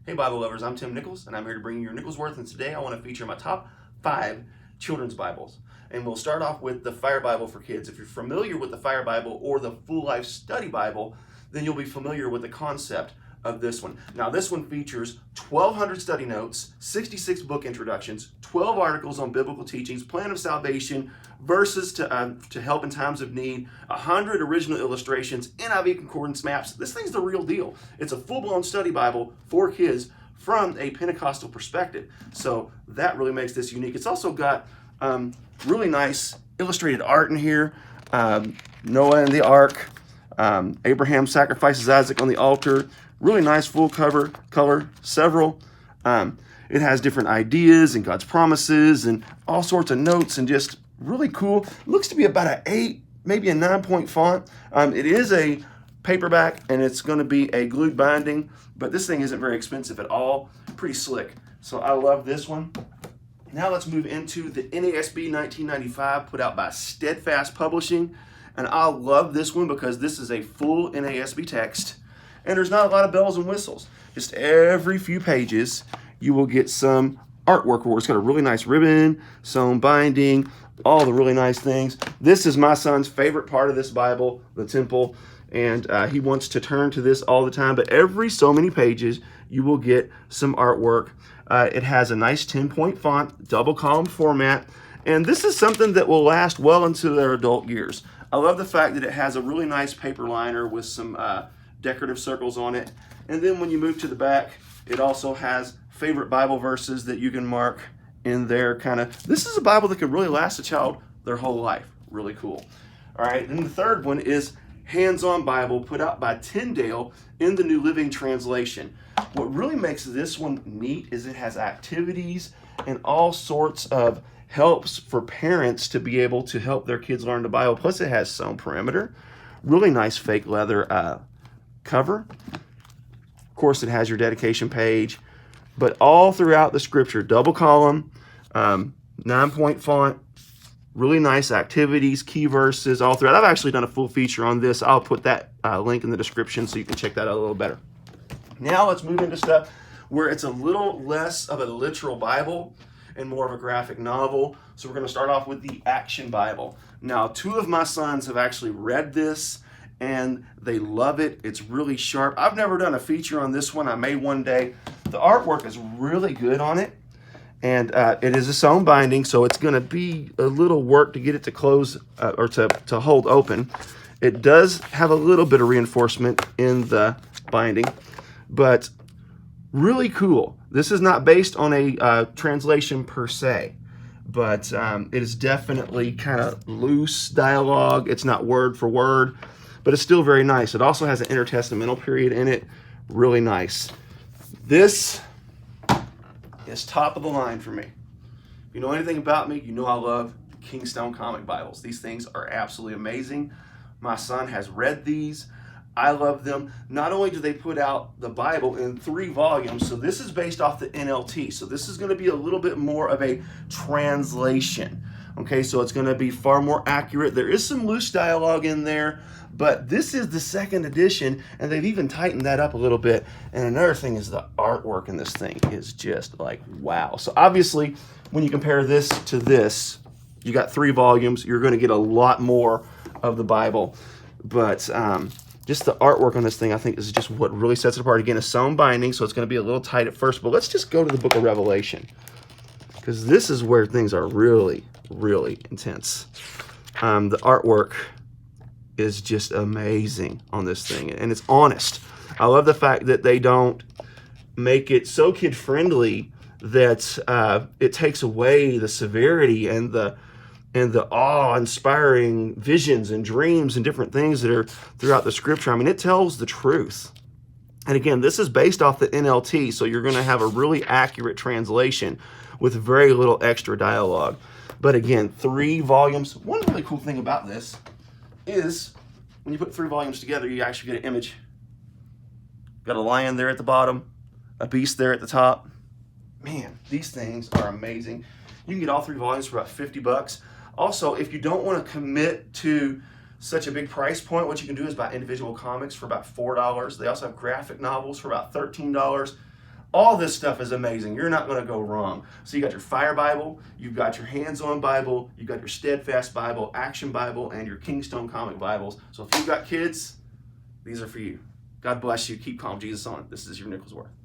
Hey Bible lovers, I'm Tim Nichols and I'm here to bring you your Nichols Worth, and today I want to feature my top 5 children's Bibles. And we'll start off with the Fire Bible for kids. If you're familiar with the Fire Bible or the Full Life Study Bible, then you'll be familiar with the concept of this one. Now this one features 1,200 study notes, 66 book introductions, 12 articles on biblical teachings, plan of salvation, verses to help in times of need, 100 original illustrations, NIV concordance maps. This thing's the real deal. It's a full-blown study Bible for kids from a Pentecostal perspective. So that really makes this unique. It's also got really nice illustrated art in here. Noah and the ark. Abraham sacrifices Isaac on the altar. Really nice full color, several. It has different ideas and God's promises and all sorts of notes, and just really cool. It looks to be about an 8, maybe a 9-point font. It is a paperback and it's going to be a glued binding, but this thing isn't very expensive at all. Pretty slick. So I love this one. Now let's move into the NASB 1995, put out by Steadfast Publishing. And I love this one because this is a full NASB text and there's not a lot of bells and whistles. Just every few pages you will get some artwork where it's got a really nice ribbon, sewn binding, all the really nice things. This is my son's favorite part of this Bible, the temple, and he wants to turn to this all the time. But every so many pages you will get some artwork. It has a nice 10-point font, double column format, and this is something that will last well into their adult years. I love the fact that it has a really nice paper liner with some decorative circles on it. And then when you move to the back, it also has favorite Bible verses that you can mark in there. This is a Bible that could really last a child their whole life. Really cool. All right, then the third one is Handson Bible, put out by Tyndale in the New Living Translation. What really makes this one neat is it has activities and all sorts of helps for parents to be able to help their kids learn the Bible. Plus it has sewn perimeter, really nice fake leather cover. Of course, it has your dedication page, but all throughout the scripture, double column, 9-point font, really nice activities, key verses all throughout. I've actually done a full feature on this. I'll put that link in the description so you can check that out a little better. Now let's move into stuff where it's a little less of a literal Bible and more of a graphic novel. So we're going to start off with the Action Bible. Now, 2 of my sons have actually read this and they love it. It's really sharp. I've never done a feature on this one. I may one day. The artwork is really good on it. And it is a sewn binding, so it's going to be a little work to get it to close or to hold open. It does have a little bit of reinforcement in the binding, but really cool. This is not based on a translation per se, but it is definitely kind of loose dialogue. It's not word for word, but it's still very nice. It also has an intertestamental period in it. Really nice. This is top of the line for me. If you know anything about me, you know I love Kingstone comic Bibles. These things are absolutely amazing. My son has read these. I love them. Not only do they put out the Bible in 3 volumes, so this is based off the NLT. So this is going to be a little bit more of a translation. Okay, so it's going to be far more accurate. There is some loose dialogue in there, but this is the 2nd edition, and they've even tightened that up a little bit. And another thing is the artwork in this thing is just like, wow. So obviously, when you compare this to this, you got 3 volumes. You're going to get a lot more of the Bible. But just the artwork on this thing, I think, is just what really sets it apart. Again, a sewn binding, so it's going to be a little tight at first. But let's just go to the book of Revelation, because this is where things are really, really intense. The artwork is just amazing on this thing, and it's honest. I love the fact that they don't make it so kid-friendly that it takes away the severity and the awe-inspiring visions and dreams and different things that are throughout the scripture. I mean, it tells the truth. And again, this is based off the NLT, so you're going to have a really accurate translation with very little extra dialogue. But again, 3 volumes. One really cool thing about this is when you put 3 volumes together, you actually get an image. Got a lion there at the bottom, a beast there at the top. Man, these things are amazing. You can get all 3 volumes for about $50. Also, if you don't want to commit to such a big price point, what you can do is buy individual comics for about $4. They also have graphic novels for about $13. All this stuff is amazing. You're not going to go wrong. So you got your Fire Bible, you've got your Handson Bible, you've got your Steadfast Bible, Action Bible, and your Kingstone comic Bibles. So if you've got kids, these are for you. God bless you. Keep calm Jesus on. This is your Nicholsworth.